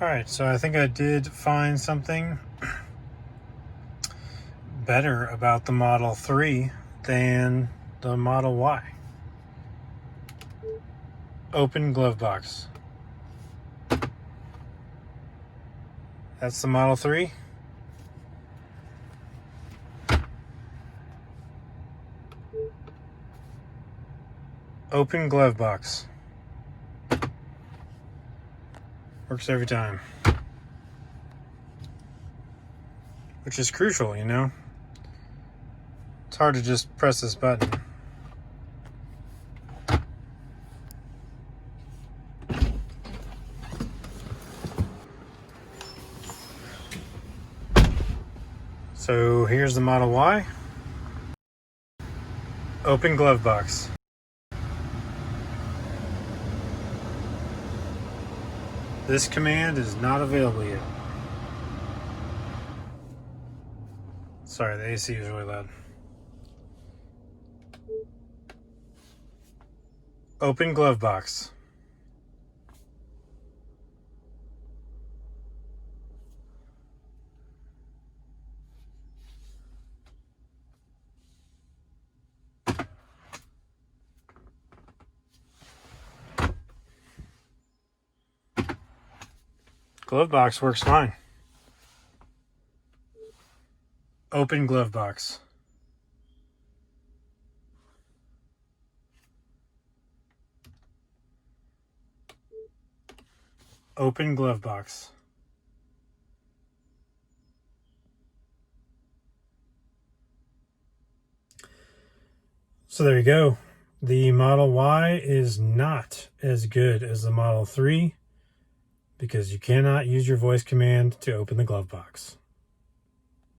Alright, so I think I did find something better about the Model 3 than the Model Y. Open glove box. That's the Model 3. Open glove box. Works every time. Which is crucial, you know? It's hard to just press this button. So here's the Model Y. Open glove box. This command is not available yet. Sorry, the AC is really loud. Open glove box. Glove box works fine. Open glove box. Open glove box. So there you go. The Model Y is not as good as the Model 3 because you cannot use your voice command to open the glove box.